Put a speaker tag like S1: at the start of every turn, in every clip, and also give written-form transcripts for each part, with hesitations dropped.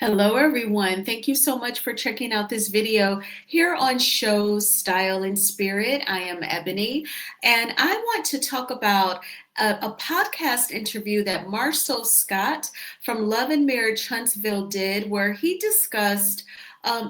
S1: Hello, everyone. Thank you so much for checking out this video here on Shows Style and Spirit. I am Ebony, and I want to talk about a podcast interview that Marsau Scott from Love and Marriage Huntsville did, where he discussed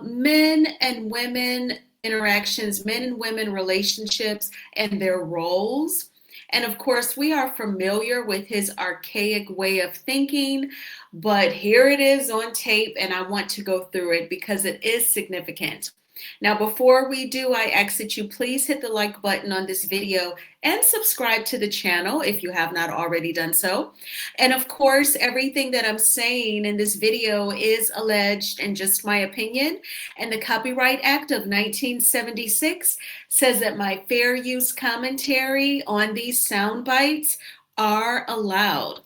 S1: men and women interactions, men and women relationships, and their roles. And of course, we are familiar with his archaic way of thinking, but here it is on tape, and I want to go through it because it is significant. Now, before we do, I ask that you please hit the like button on this video and subscribe to the channel if you have not already done so. And of course, everything that I'm saying in this video is alleged and just my opinion. And the Copyright Act of 1976 says that my fair use commentary on these sound bites are allowed.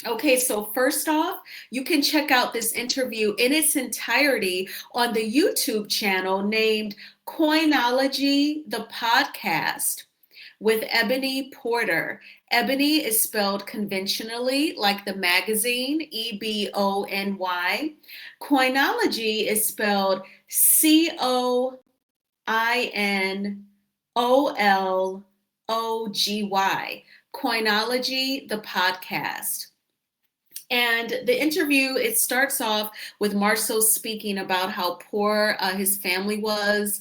S1: Okay, so first off, you can check out this interview in its entirety on the YouTube channel named Coinology, the Podcast with Ebony Porter. Ebony is spelled conventionally like the magazine, Ebony. Coinology is spelled Coinology. Coinology, the Podcast. And the interview, it starts off with Marsau speaking about how poor his family was.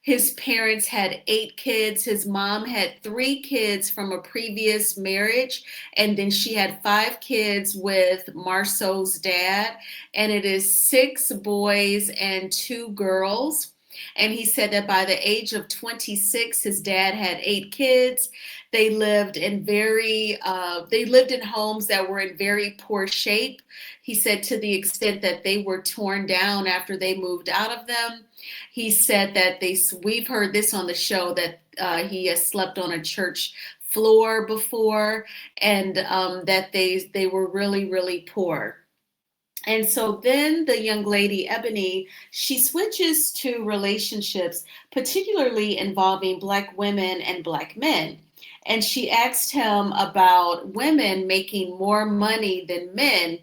S1: His parents had 8 kids. His mom had 3 kids from a previous marriage. And then she had 5 kids with Marsau's dad. And it is 6 boys and 2 girls. And he said that by the age of 26, his dad had 8 kids. They lived in homes that were in very poor shape. He said to the extent that they were torn down after they moved out of them. He said that we've heard this on the show, that he has slept on a church floor before, and that they were really, really poor. And so then the young lady, Ebony, she switches to relationships, particularly involving Black women and Black men. And she asked him about women making more money than men.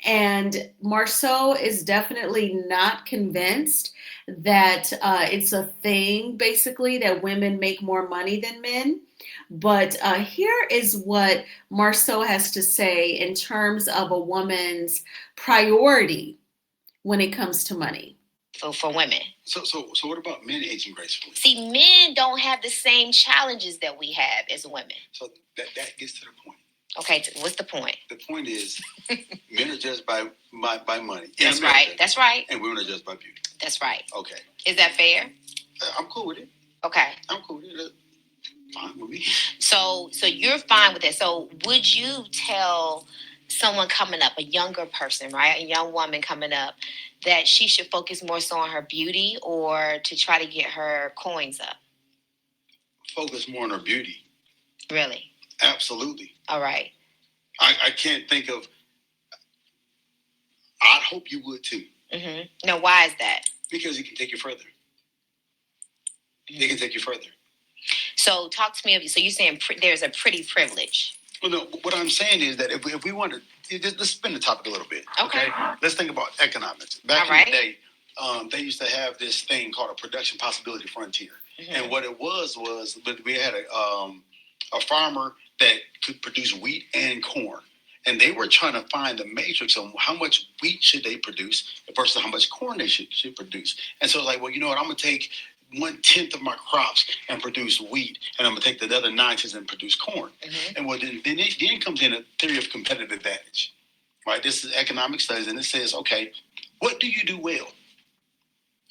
S1: And Marsau is definitely not convinced that it's a thing, basically, that women make more money than men. But here is what Marsau has to say in terms of a woman's priority when it comes to money.
S2: For women.
S3: So what about men aging gracefully?
S2: See, men don't have the same challenges that we have as women.
S3: So that gets to the point.
S2: Okay, what's the point?
S3: The point is, men are judged by money.
S2: That's right. That's right.
S3: And women are judged by beauty.
S2: That's right.
S3: Okay.
S2: Is that fair?
S3: I'm cool with it.
S2: Okay.
S3: I'm cool with it. Fine with me.
S2: So you're fine with it. So would you tell someone coming up, a younger person, right, a young woman coming up, that she should focus more so on her beauty or to try to get her coins up?
S3: Focus more on her beauty.
S2: Really?
S3: Absolutely.
S2: All right.
S3: I can't think of. I'd hope you would too.
S2: Mm-hmm. Now, why is that?
S3: Because it can take you further. Mm-hmm. It can take you further.
S2: So talk to me. So you're saying there's a pretty privilege.
S3: Well, no. What I'm saying is that if we want to, let's spin the topic a little bit.
S2: Okay.
S3: Let's think about economics. Back in the day, they used to have this thing called a production possibility frontier, and what it was we had a farmer that could produce wheat and corn. And they were trying to find the matrix on how much wheat should they produce versus how much corn they should produce. And so like, well, you know what, I'm going to take 1/10 of my crops and produce wheat, and I'm going to take the other 9/10 and produce corn. Mm-hmm. And well, then comes in a theory of competitive advantage, right? This is economic studies, and it says, okay, what do you do well?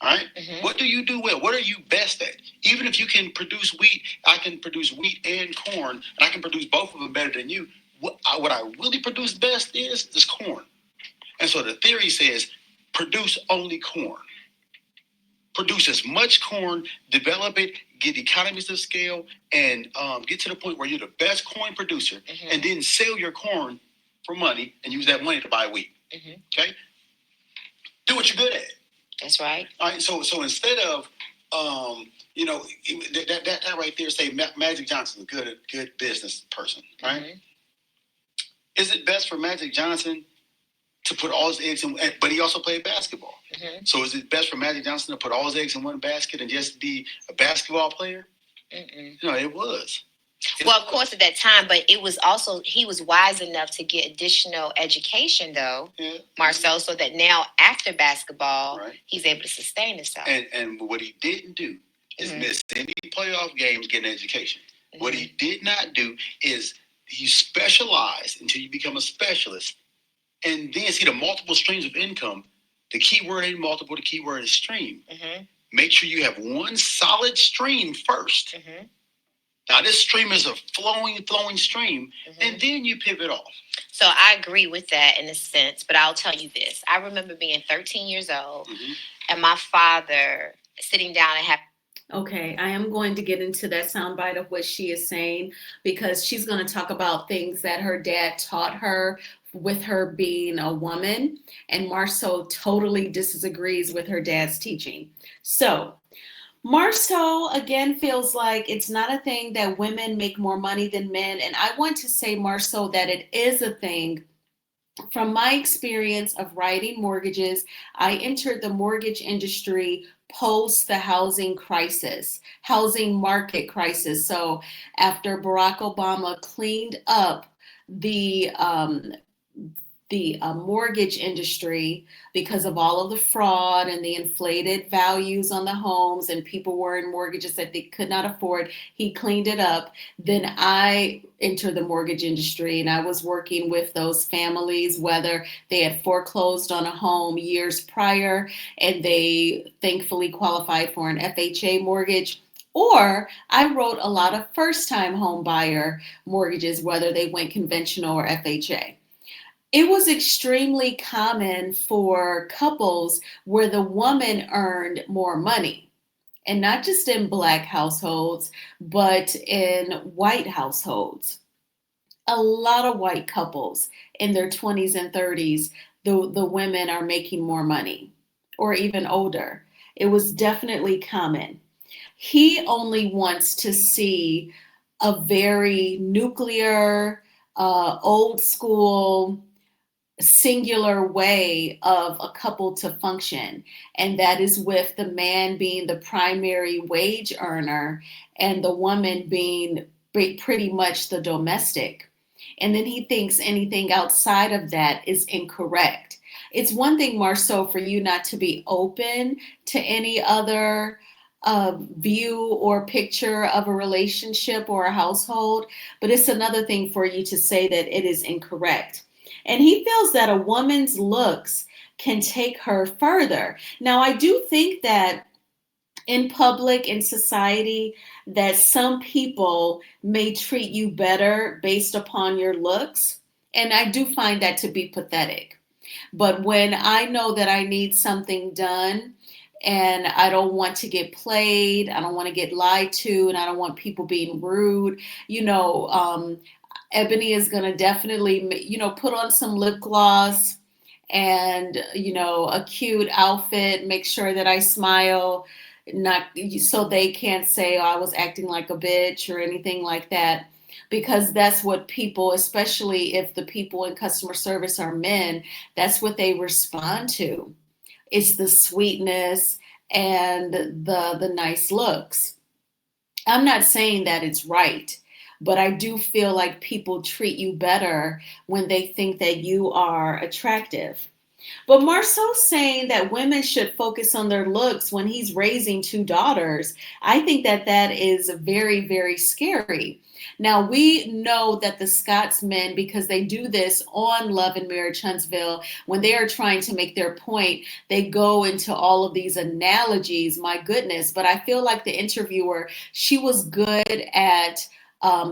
S3: All right. Mm-hmm. What do you do well? What are you best at? Even if you can produce wheat, I can produce wheat and corn, and I can produce both of them better than you. What I really produce best is corn. And so the theory says, produce only corn. Produce as much corn, develop it, get economies of scale, and get to the point where you're the best corn producer, mm-hmm. and then sell your corn for money and use that money to buy wheat. Mm-hmm. Okay? Do what you're good at.
S2: That's right.
S3: All right. So instead of, that right there, say Magic Johnson's a good business person, right? Mm-hmm. Is it best for Magic Johnson to put all his eggs in, but he also played basketball.
S2: Mm-hmm.
S3: So is it best for Magic Johnson to put all his eggs in one basket and just be a basketball player?
S2: Mm-mm.
S3: No, it was.
S2: Well, of course, at that time, but it was also, he was wise enough to get additional education, though, Marsau, so that now after basketball, he's able to sustain himself.
S3: And what he didn't do is miss any playoff games getting education. What he did not do is you specialize until you become a specialist, and then see the multiple streams of income. The key word ain't multiple, the key word is stream. Make sure you have one solid stream first. Now, this stream is a flowing stream, and then you pivot off.
S2: So I agree with that in a sense, but I'll tell you this. I remember being 13 years old and my father sitting down and having.
S1: Okay, I am going to get into that soundbite of what she is saying, because she's going to talk about things that her dad taught her with her being a woman, and Marsau totally disagrees with her dad's teaching. So Marsau again feels like it's not a thing that women make more money than men, and I want to say, Marsau, that it is a thing. From my experience of writing mortgages, I entered the mortgage industry post the housing market crisis. So after Barack Obama cleaned up the mortgage industry because of all of the fraud and the inflated values on the homes, and people were in mortgages that they could not afford. He cleaned it up. Then I entered the mortgage industry, and I was working with those families, whether they had foreclosed on a home years prior and they thankfully qualified for an FHA mortgage, or I wrote a lot of first-time home buyer mortgages, whether they went conventional or FHA. It was extremely common for couples where the woman earned more money, and not just in Black households, but in white households. A lot of white couples in their 20s and 30s, the women are making more money, or even older. It was definitely common. He only wants to see a very nuclear, old school, singular way of a couple to function, and that is with the man being the primary wage earner and the woman being pretty much the domestic. And then he thinks anything outside of that is incorrect. It's one thing, Marsau, for you not to be open to any other view or picture of a relationship or a household, but it's another thing for you to say that it is incorrect. And he feels that a woman's looks can take her further. Now, I do think that in public, in society, that some people may treat you better based upon your looks. And I do find that to be pathetic. But when I know that I need something done, and I don't want to get played, I don't want to get lied to, and I don't want people being rude, Ebony is going to definitely, put on some lip gloss and, a cute outfit, make sure that I smile, not so they can't say, oh, I was acting like a bitch or anything like that. Because that's what people, especially if the people in customer service are men, that's what they respond to. It's the sweetness and the nice looks. I'm not saying that it's right, but I do feel like people treat you better when they think that you are attractive. But Marceau's saying that women should focus on their looks when he's raising two daughters. I think that that is very, very scary. Now, we know that the Scotsmen, because they do this on Love and Marriage Huntsville, when they are trying to make their point, they go into all of these analogies. My goodness. But I feel like the interviewer, she was good at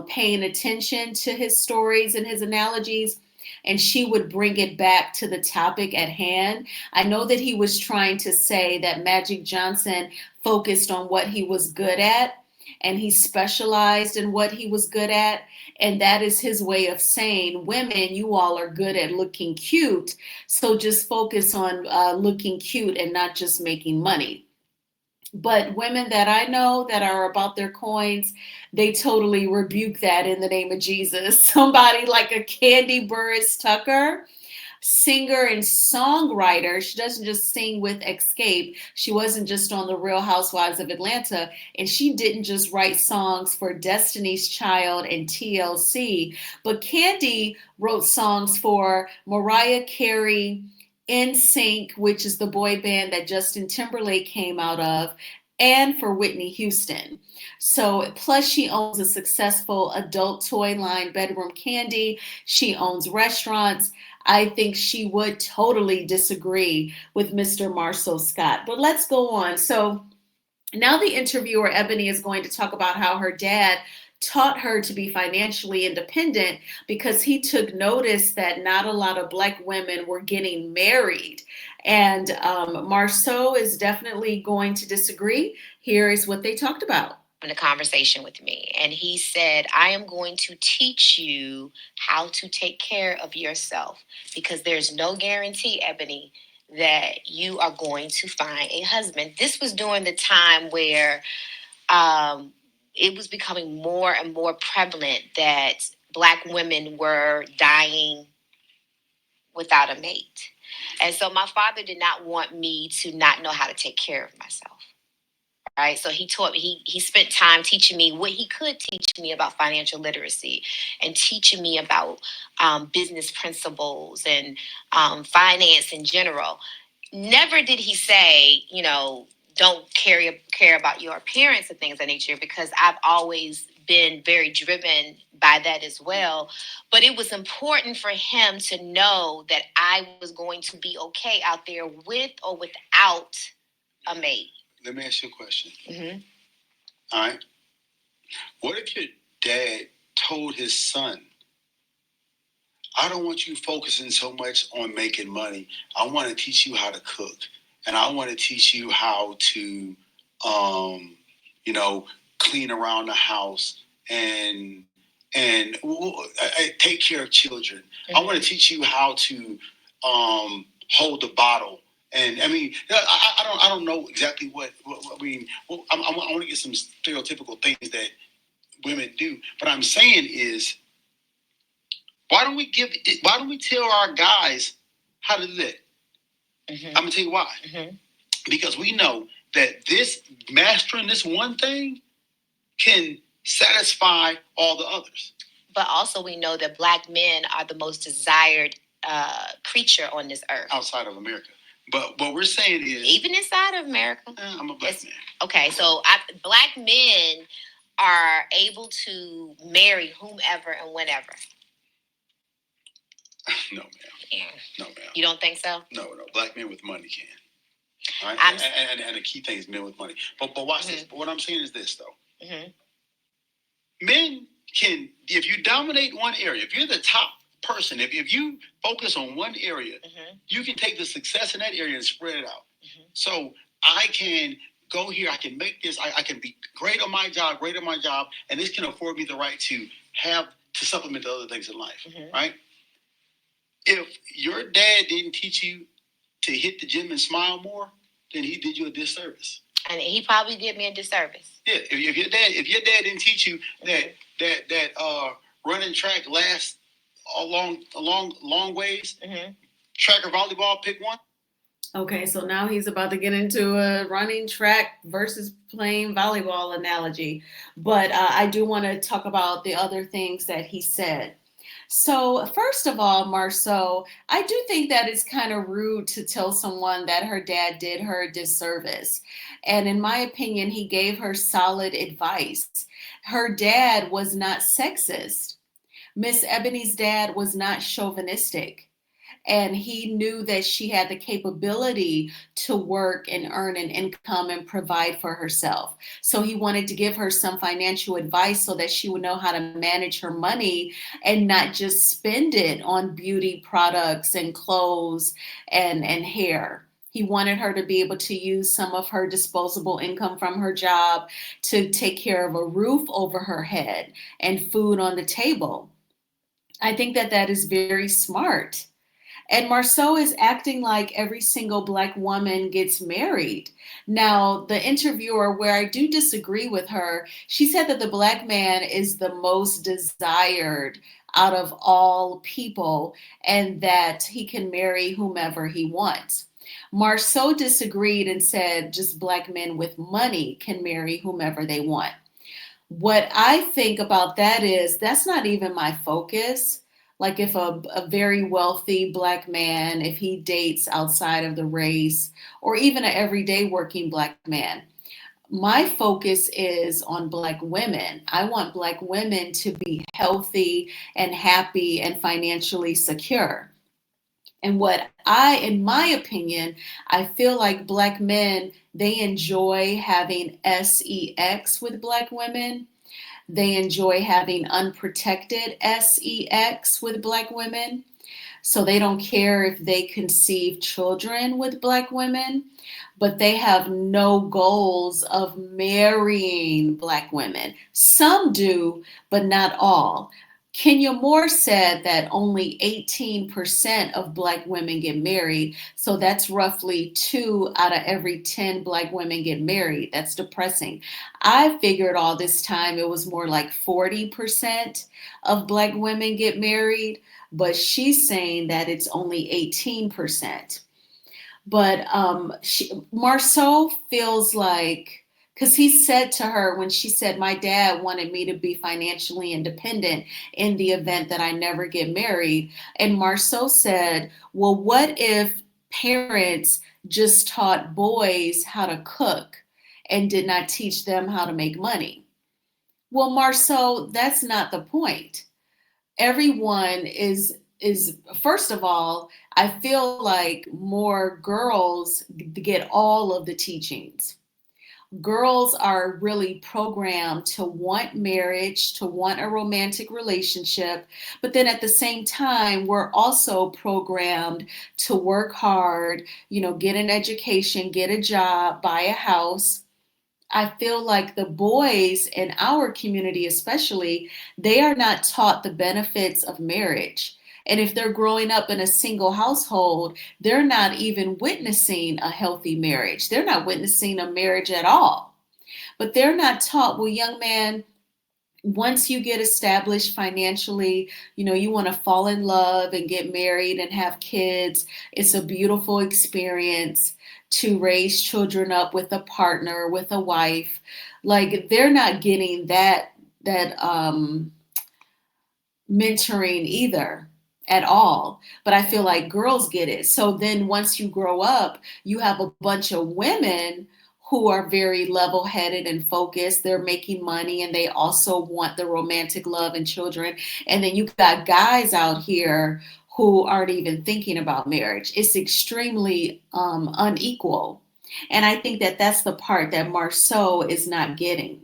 S1: paying attention to his stories and his analogies, and she would bring it back to the topic at hand. I know that he was trying to say that Magic Johnson focused on what he was good at, and he specialized in what he was good at. And that is his way of saying, women, you all are good at looking cute, so just focus on looking cute and not just making money. But women that I know that are about their coins, they totally rebuke that in the name of Jesus. Somebody like a Candy Burris Tucker, singer and songwriter. She doesn't just sing with Escape. She wasn't just on The Real Housewives of Atlanta. And she didn't just write songs for Destiny's Child and TLC, but Candy wrote songs for Mariah Carey, NSYNC, which is the boy band that Justin Timberlake came out of, and for Whitney Houston. So, plus she owns a successful adult toy line, Bedroom Candy. She owns restaurants. I think she would totally disagree with Mr. Marsau Scott. But let's go on. So now the interviewer, Ebony, is going to talk about how her dad taught her to be financially independent because he took notice that not a lot of Black women were getting married. And Marsau is definitely going to disagree. Here is what they talked about.
S2: In a conversation with me, and he said, I am going to teach you how to take care of yourself, because there's no guarantee, Ebony, that you are going to find a husband. This was during the time where it was becoming more and more prevalent that Black women were dying without a mate. And so my father did not want me to not know how to take care of myself. Right. So he taught me, he spent time teaching me what he could teach me about financial literacy and teaching me about business principles and finance in general. Never did he say, don't care about your appearance and things of that nature, because I've always been very driven by that as well. But it was important for him to know that I was going to be okay out there with or without a mate.
S3: Let me ask you a question.
S2: Mm-hmm.
S3: All right. What if your dad told his son, I don't want you focusing so much on making money. I want to teach you how to cook. And I want to teach you how to, clean around the house and take care of children. Mm-hmm. I want to teach you how to hold the bottle. And I mean, I don't know exactly what I mean. Well, I want to get some stereotypical things that women do. But I'm saying is, why don't we tell our guys how to do that? Mm-hmm. I'm gonna tell you why. Mm-hmm. Because we know that this mastering this one thing can satisfy all the others.
S2: But also we know that Black men are the most desired creature on this earth.
S3: Outside of America. But what we're saying is...
S2: Even inside of America.
S3: I'm a Black man.
S2: Okay, so Black men are able to marry whomever and whenever.
S3: No, ma'am.
S2: Yeah.
S3: No, ma'am.
S2: You don't think so?
S3: No. Black men with money can. All right? And the key thing is men with money. But watch this. But what I'm saying is this, though. Mm-hmm. Men can, if you dominate one area, if you're the top person, if you focus on one area, mm-hmm. you can take the success in that area and spread it out. Mm-hmm. So I can go here, I can make this, I can be great on my job, and this can afford me the right to supplement the other things in life, mm-hmm. right? If your dad didn't teach you to hit the gym and smile more, then he did you a disservice.
S2: And he probably did me a disservice.
S3: Yeah, if your dad didn't teach you that running track lasts a long ways, mm-hmm. track or volleyball, pick one.
S1: Okay, so now he's about to get into a running track versus playing volleyball analogy. But I do want to talk about the other things that he said. So first of all, Marsau, I do think that it's kind of rude to tell someone that her dad did her a disservice. And in my opinion, he gave her solid advice. Her dad was not sexist. Miss Ebony's dad was not chauvinistic. And he knew that she had the capability to work and earn an income and provide for herself. So he wanted to give her some financial advice so that she would know how to manage her money and not just spend it on beauty products and clothes and hair. He wanted her to be able to use some of her disposable income from her job to take care of a roof over her head and food on the table. I think that is very smart. And Marsau is acting like every single Black woman gets married. Now, the interviewer, where I do disagree with her, she said that the Black man is the most desired out of all people and that he can marry whomever he wants. Marsau disagreed and said just Black men with money can marry whomever they want. What I think about that is that's not even my focus. Like if a very wealthy Black man, if he dates outside of the race, or even an everyday working Black man, my focus is on Black women. I want Black women to be healthy and happy and financially secure. And in my opinion, I feel like Black men, they enjoy having sex with Black women. They enjoy having unprotected sex with Black women. So they don't care if they conceive children with Black women, but they have no goals of marrying Black women. Some do, but not all. Kenya Moore said that only 18% of Black women get married. So that's roughly 2 out of every 10 Black women get married. That's depressing. I figured all this time it was more like 40% of Black women get married, but she's saying that it's only 18%. But Marsau feels like, because he said to her when she said, my dad wanted me to be financially independent in the event that I never get married. And Marsau said, well, what if parents just taught boys how to cook and did not teach them how to make money? Well, Marsau, that's not the point. Everyone is first of all, I feel like more girls get all of the teachings. Girls are really programmed to want marriage, to want a romantic relationship, but then at the same time, we're also programmed to work hard, get an education, get a job, buy a house. I feel like the boys in our community, especially, they are not taught the benefits of marriage. And if they're growing up in a single household, they're not even witnessing a healthy marriage. They're not witnessing a marriage at all. But they're not taught, well, young man, once you get established financially, you want to fall in love and get married and have kids. It's a beautiful experience to raise children up with a partner, with a wife. Like they're not getting that mentoring either at all. But I feel like girls get it. So then once you grow up, you have a bunch of women who are very level-headed and focused. They're making money and they also want the romantic love and children. And then you got guys out here who aren't even thinking about marriage. It's extremely unequal. And I think that that's the part that Marsau is not getting.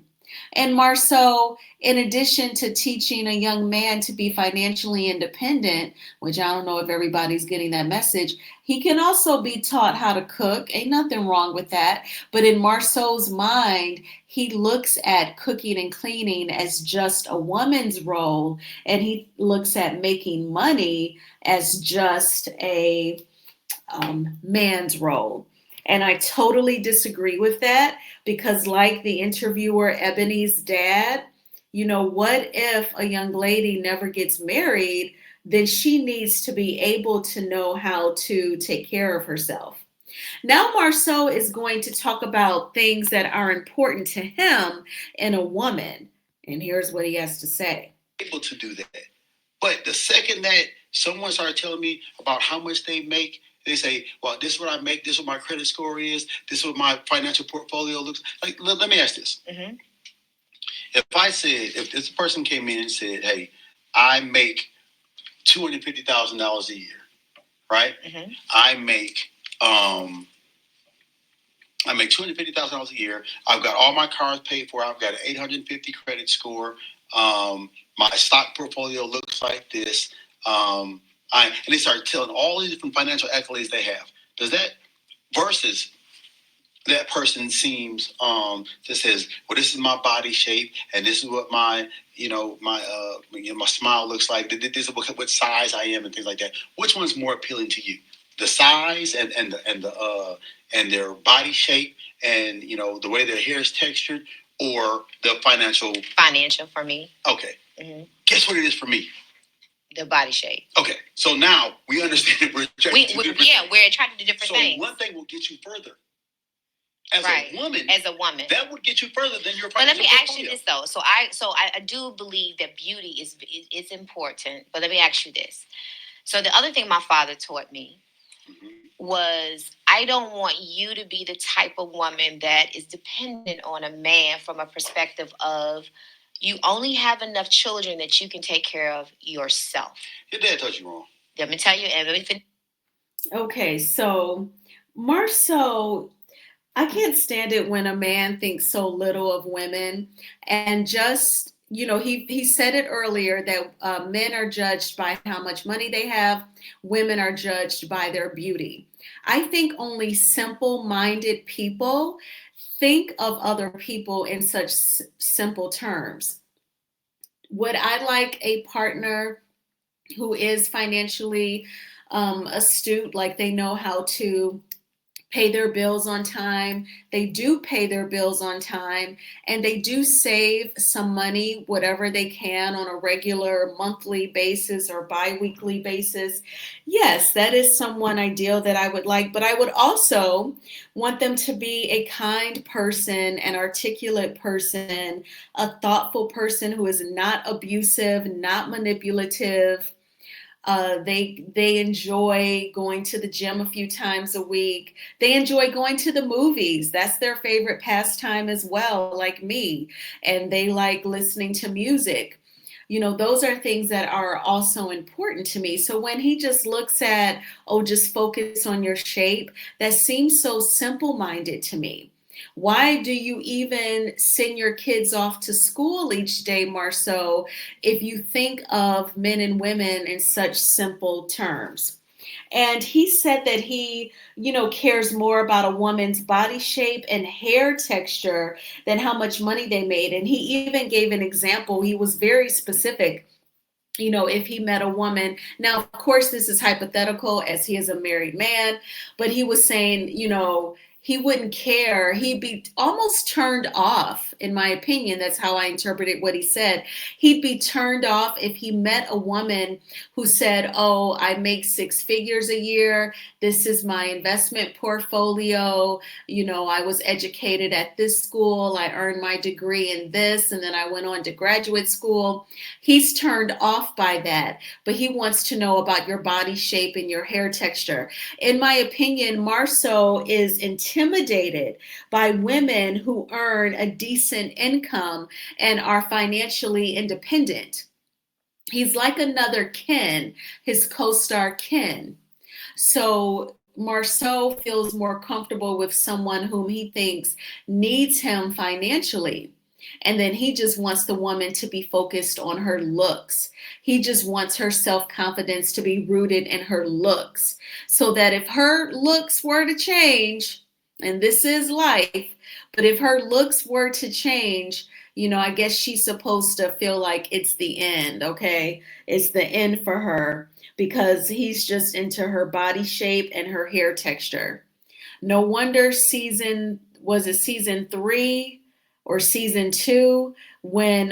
S1: And Marsau, in addition to teaching a young man to be financially independent, which I don't know if everybody's getting that message, he can also be taught how to cook. Ain't nothing wrong with that. But in Marsau's mind, he looks at cooking and cleaning as just a woman's role, and he looks at making money as just a man's role. And I totally disagree with that because, like the interviewer Ebony's dad, what if a young lady never gets married? Then she needs to be able to know how to take care of herself. Now, Marsau is going to talk about things that are important to him in a woman. And here's what he has to say.
S3: Able to do that. But the second that someone started telling me about how much they make, they say, well, this is what I make, this is what my credit score is, this is what my financial portfolio looks like. Let me ask this. Mm-hmm. If this person came in and said, hey, I make $250,000 a year, right? Mm-hmm. I make $250,000 a year. I've got all my cars paid for. I've got an 850 credit score. My stock portfolio looks like this. And they start telling all these different financial accolades they have. Does that versus that person seems that says, well, this is my body shape, and this is what my smile looks like. This is what size I am, and things like that. Which one's more appealing to you? The size and their body shape, and the way their hair is textured, or the financial?
S2: Financial for me.
S3: Okay. Mm-hmm. Guess what it is for me?
S2: The body shape.
S3: Okay, so now we understand we're attracted to different
S2: things. We're attracted to different things.
S3: So one thing will get you further. As a woman, that would get you further than your.
S2: But let me ask you this though. So I do believe that beauty is important. But let me ask you this. So the other thing my father taught me was I don't want you to be the type of woman that is dependent on a man from a perspective of you only have enough children that you can take care of yourself.
S3: Your dad taught you wrong.
S2: Let me tell you, and let me finish.
S1: Okay, so Marsau, I can't stand it when a man thinks so little of women, and just, he said it earlier that men are judged by how much money they have, women are judged by their beauty. I think only simple-minded people think of other people in such simple terms. Would I like a partner who is financially astute, like they know how to pay their bills on time? They do pay their bills on time, and they do save some money, whatever they can, on a regular monthly basis or bi-weekly basis. Yes, that is someone ideal that I would like, but I would also want them to be a kind person, an articulate person, a thoughtful person who is not abusive, not manipulative. They enjoy going to the gym a few times a week. They enjoy going to the movies. That's their favorite pastime as well, like me. And they like listening to music. Those are things that are also important to me. So when he just looks at, oh, just focus on your shape, that seems so simple-minded to me. Why do you even send your kids off to school each day, Marsau, if you think of men and women in such simple terms? And he said that he, cares more about a woman's body shape and hair texture than how much money they made. And he even gave an example. He was very specific. If he met a woman, now, of course, this is hypothetical as he is a married man, but he was saying, he wouldn't care. He'd be almost turned off, in my opinion. That's how I interpreted what he said. He'd be turned off if he met a woman who said, oh, I make 6 figures a year. This is my investment portfolio. I was educated at this school. I earned my degree in this, and then I went on to graduate school. He's turned off by that, but he wants to know about your body shape and your hair texture. In my opinion, Marsau is intimidated by women who earn a decent income and are financially independent. He's like another Ken, his co-star Ken. So Marsau feels more comfortable with someone whom he thinks needs him financially. And then he just wants the woman to be focused on her looks. He just wants her self-confidence to be rooted in her looks. So that if her looks were to change, and this is life, but if her looks were to change, I guess she's supposed to feel like it's the end, okay? It's the end for her because he's just into her body shape and her hair texture. No wonder season 3 or season 2 when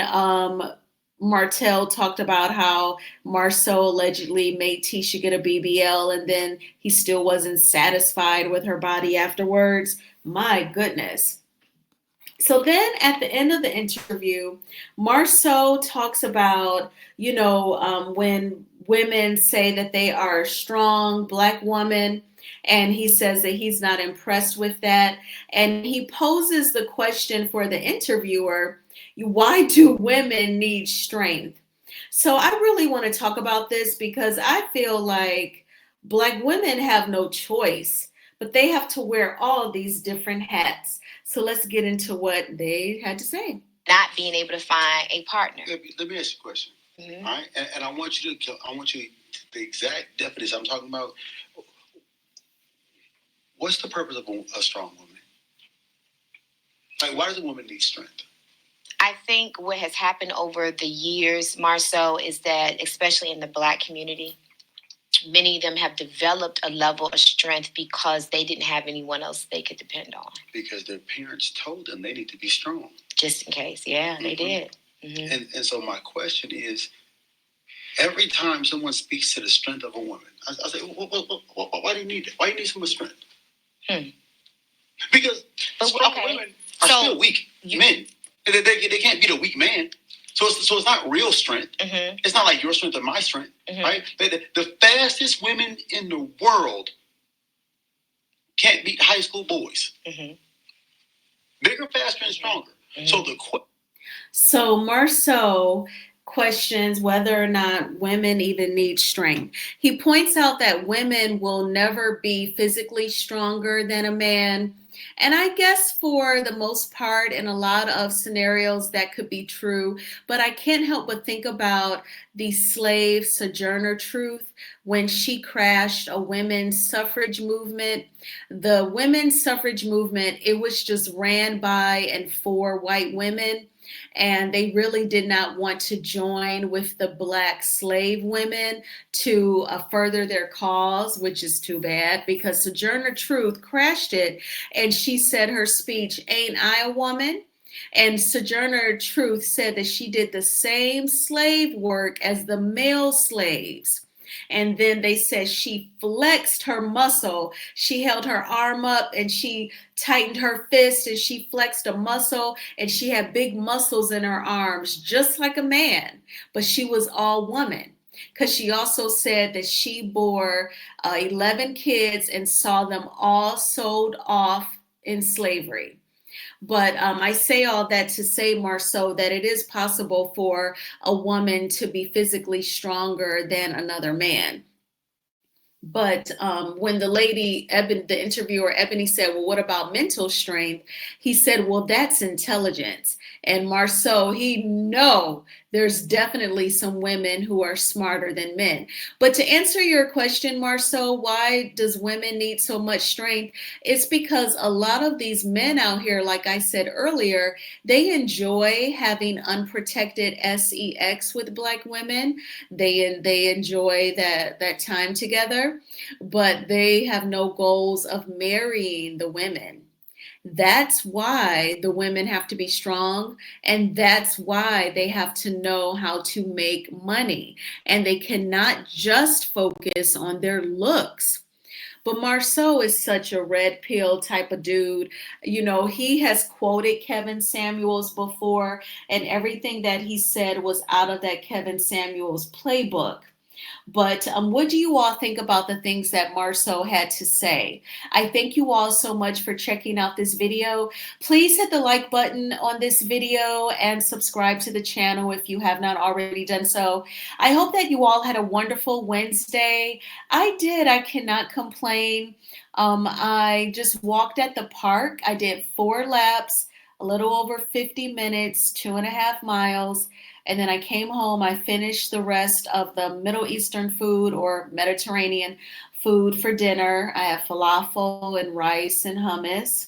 S1: Martell talked about how Marsau allegedly made Tisha get a BBL and then he still wasn't satisfied with her body afterwards. My goodness. So then at the end of the interview, Marsau talks about, when women say that they are a strong Black woman, and he says that he's not impressed with that. And he poses the question for the interviewer, why do women need strength? So I really want to talk about this because I feel like Black women have no choice, but they have to wear all these different hats. So let's get into what they had to say.
S2: Not being able to find a partner.
S3: Let me ask you a question. Mm-hmm. All right, and I want you the exact definition I'm talking about. What's the purpose of a strong woman? Like, why does a woman need strength?
S2: I think what has happened over the years, Marsau, is that, especially in the Black community, many of them have developed a level of strength because they didn't have anyone else they could depend on.
S3: Because their parents told them they need to be strong.
S2: Just in case. Yeah, mm-hmm. They did. Mm-hmm.
S3: And so my question is Every time someone speaks to the strength of a woman, I say, why do you need that? Why do you need so much strength? Because strong women are still weak men. They can't beat a weak man. So it's not real strength. It's not like your strength or my strength, right? The fastest women in the world can't beat high school boys. Bigger, faster, and stronger.
S1: So Marsau questions whether or not women even need strength. He points out that women will never be physically stronger than a man. And I guess for the most part, in a lot of scenarios, that could be true. But I can't help but think about the slave Sojourner Truth when she crashed a women's suffrage movement. The women's suffrage movement, it was just ran by and for white women. And they really did not want to join with the black slave women to further their cause, which is too bad because Sojourner Truth crashed it. And she said her speech, "Ain't I a woman?" And Sojourner Truth said that she did the same slave work as the male slaves. And then they said she flexed her muscle. She held her arm up and she tightened her fist and she flexed a muscle and she had big muscles in her arms, just like a man, but she was all woman. Because she also said that she bore 11 kids and saw them all sold off in slavery. But I say all that to say, Marsau, that it is possible for a woman to be physically stronger than another man. But when the lady, the interviewer Ebony said, "Well, what about mental strength?" He said, "Well, that's intelligence." And Marsau, he know there's definitely some women who are smarter than men. But to answer your question, Marsau, why does women need so much strength? It's because a lot of these men out here, like I said earlier, they enjoy having unprotected sex with black women. They enjoy that time together, but they have no goals of marrying the women. That's why the women have to be strong, and that's why they have to know how to make money, and they cannot just focus on their looks. But Marsau is such a red pill type of dude. You know, he has quoted Kevin Samuels before, and everything that he said was out of that Kevin Samuels playbook. But what do you all think about the things that Marsau had to say? I thank you all so much for checking out this video. Please hit the like button on this video and subscribe to the channel if you have not already done so. I hope that you all had a wonderful Wednesday. I did. I cannot complain. I just walked at the park. I did 4 laps, a little over 50 minutes, 2.5 miles. And then I came home, I finished the rest of the Middle Eastern food or Mediterranean food for dinner. I had falafel and rice and hummus.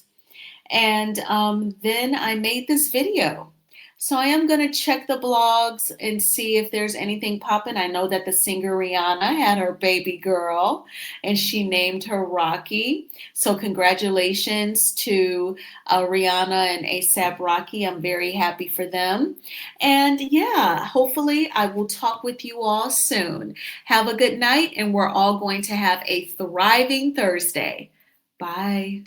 S1: And then I made this video. So I am going to check the blogs and see if there's anything popping. I know that the singer Rihanna had her baby girl and she named her Rocky. So congratulations to Rihanna and ASAP Rocky. I'm very happy for them. And yeah, hopefully I will talk with you all soon. Have a good night, and we're all going to have a thriving Thursday. Bye.